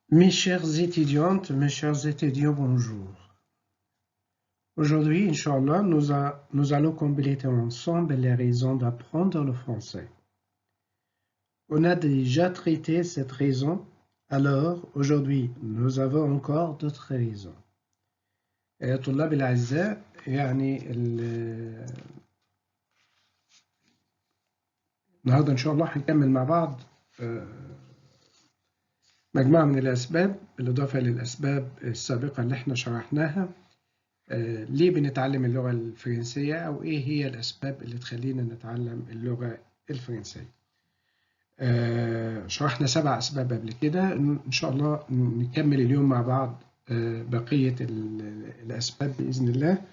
Mes chères étudiantes, mes chers étudiants, bonjour. Aujourd'hui, Inch'Allah, nous allons compléter ensemble les raisons d'apprendre le français. On a déjà traité cette raison, alors aujourd'hui, nous avons encore d'autres raisons. طلاب الأعزاء النهارده إن شاء الله هنكمل مع بعض مجموعة من الأسباب بالإضافة للأسباب السابقة اللي احنا شرحناها. ليه بنتعلم اللغة الفرنسية أو إيه هي الأسباب اللي تخلينا نتعلم اللغة الفرنسية. شرحنا 7 أسباب قبل كده، إن شاء الله نكمل اليوم مع بعض بقية الأسباب بإذن الله.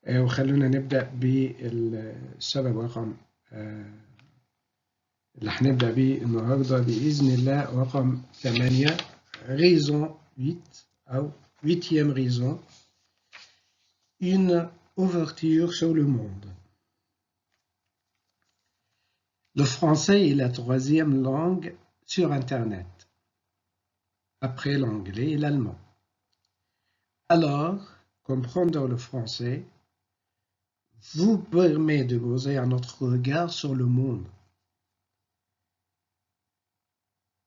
وخلونا نبدأ بالسبب رقم اللي هنبدأ بيه النهاردة بإذن الله، رقم 8 raison 8 أو 8e raison, une ouverture sur le monde. Le français est la 3e langue sur Internet, après l'anglais et l'allemand. Alors, comprendre le français vous permet de poser un autre regard sur le monde.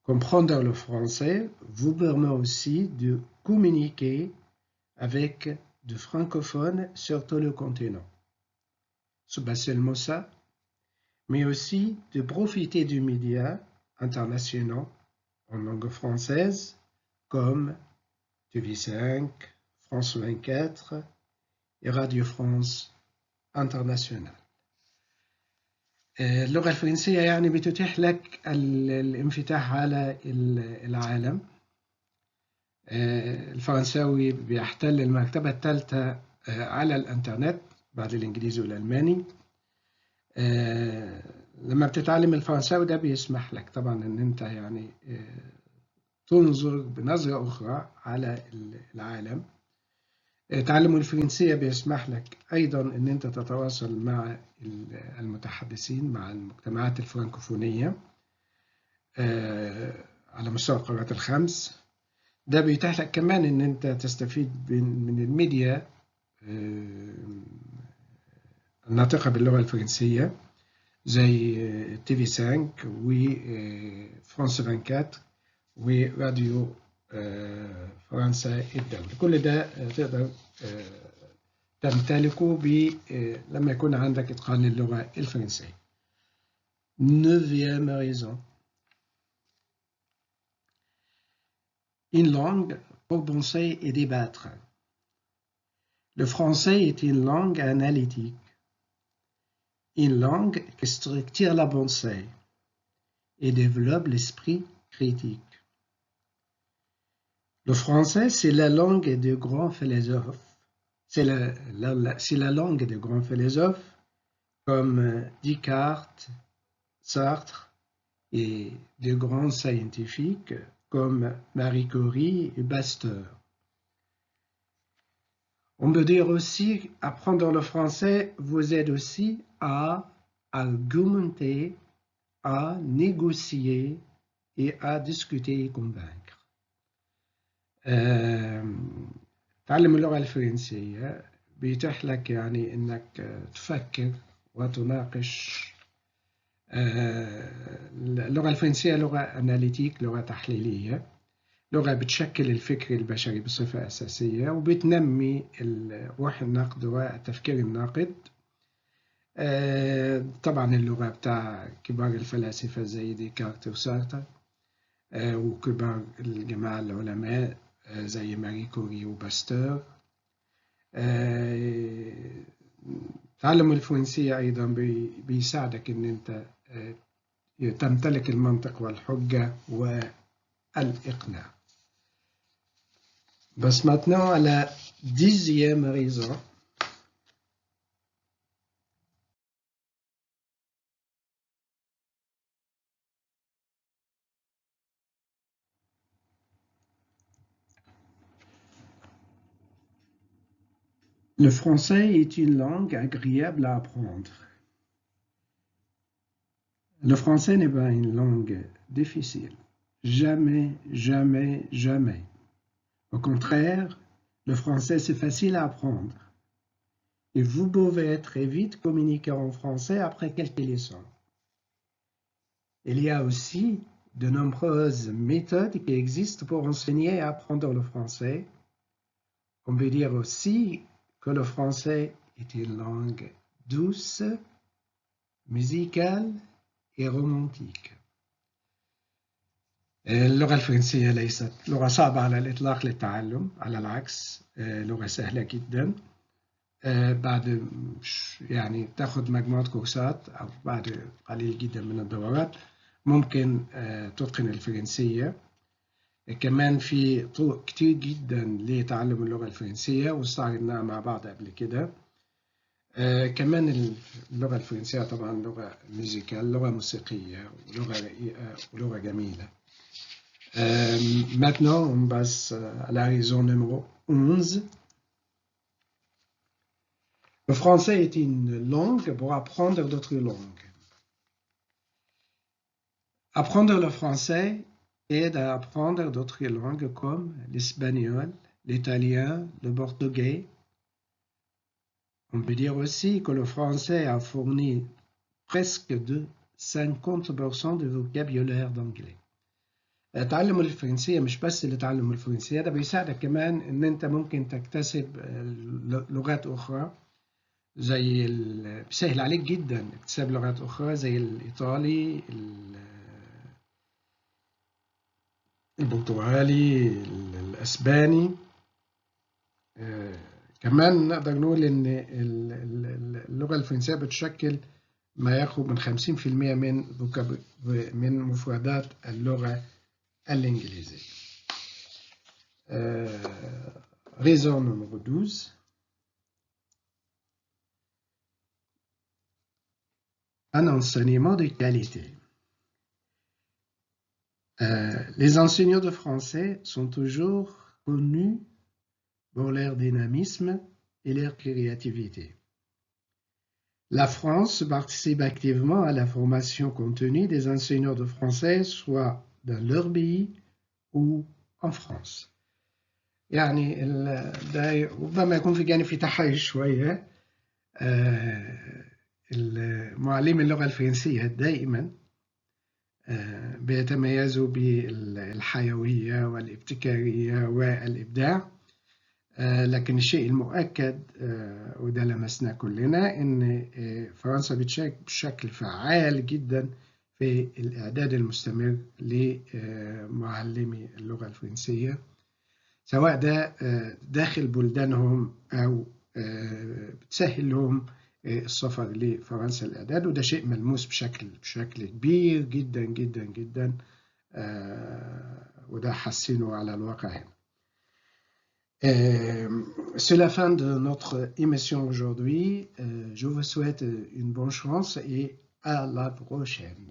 Comprendre le français vous permet aussi de communiquer avec de francophones sur tout le continent. C'est pas seulement ça, mais aussi de profiter des médias internationaux en langue française comme TV5, France 24 et Radio France Internationale. اللغة الفرنسية يعني بتتيح لك الانفتاح على العالم. الفرنساوي بيحتل المرتبة الثالثة على الانترنت بعد الانجليزي والالماني. لما بتتعلم الفرنساوي ده بيسمح لك طبعا ان انت يعني تنظر بنظرة اخرى على العالم. تعلم الفرنسية بيسمح لك ايضا ان انت تتواصل مع المتحدثين مع المجتمعات الفرنكوفونية على مستوى القارات الخمس. ده بيتيح لك كمان ان انت تستفيد من الميديا الناطقة باللغة الفرنسية زي TV5 وفرانس 24 وراديو فرنسا الدولي. كل ده تقدر تمتلكه لما يكون عندك إتقان للغة الفرنسية. 9e raison. Une langue pour penser et débattre. Le français est une langue analytique, une langue qui structure la pensée et développe l'esprit critique. Le français, c'est la langue de grands philosophes. C'est la langue de grands philosophes comme Descartes, Sartre et de grands scientifiques comme Marie Curie et Pasteur. On peut dire aussi, apprendre le français vous aide aussi à argumenter, à négocier et à discuter et convaincre. تعلم اللغة الفرنسية بيتيح لك يعني انك تفكر وتناقش. اللغة الفرنسية لغة أناليتيك، لغة تحليلية، لغة بتشكل الفكر البشري بصفة أساسية وبتنمي روح النقد والتفكير الناقد. طبعا اللغة بتاع كبار الفلاسفة زي ديكارت وسارتر وكبار الجماعة العلماء زي ماري كوري وباستور. تعلم الفرنسية أيضا بيساعدك إن أنت تمتلك المنطق والحجة والإقناع. بس maintenant à la 10e raison. Le français est une langue agréable à apprendre. Le français n'est pas une langue difficile. jamais, jamais, jamais. Au contraire, le français c'est facile à apprendre. Et vous pouvez très vite communiquer en français après quelques leçons. Il y a aussi de nombreuses méthodes qui existent pour enseigner et apprendre le français. On peut dire aussi que le français est une langue douce, musicale et romantique. اللغة الفرنسية ليست لغة صعبة على الإطلاق للتعلم، على العكس لغة سهلة جدا. بعد يعني تاخد مجموعة كورسات أو بعد قليل جدا من الدورات ممكن تتقن الفرنسية. كمان في طرق كتير جدا لتعلم اللغة الفرنسية واستعرضناها مع بعض قبل كده. كمان اللغة الفرنسية طبعا لغة ميوزيكال، لغة موسيقية ولغة رقيقة ولغة جميلة. Maintenant, on passe à la raison numéro 11. Le français est une langue pour apprendre d'autres langues. Apprendre le français aide à apprendre d'autres langues comme l'espagnol, l'italien, le portugais. On peut dire aussi que le français a fourni presque de 50% du vocabulaire d'anglais. تعلم الفرنسية مش بس لتعلم الفرنسية، ده بيساعدك كمان ان انت ممكن تكتسب لغات اخرى زي بيسهل عليك جدا اكتساب لغات اخرى زي الايطالي، البرتغالي، الاسباني. كمان نقدر نقول ان اللغة الفرنسية بتشكل ما يقرب من 50% من مفردات اللغة الإنجليزية. Raison numéro 12. Un enseignement de qualité. Les enseignants de français sont toujours connus pour leur dynamisme et leur créativité. La France participe activement à la formation continue des enseignants de français, soit dans leur pays ou en France. يعني ده ربما يكون في جانب في تحيز شوية. معلمي اللغة الفرنسية دائما بيتميزوا بالحيوية والابتكارية والإبداع. لكن الشيء المؤكد وده لمسنا كلنا إن فرنسا بتشارك بشكل فعال جدا في الإعداد المستمر لمعلمي اللغة الفرنسية، سواء ده داخل بلدانهم أو بتسهل لهم السفر لفرنسا الإعداد، وده شيء ملموس بشكل كبير جدا جدا جدا، وده حسينه على الواقع هنا. C'est la fin de notre émission aujourd'hui. Je vous souhaite une bonne chance et à la prochaine.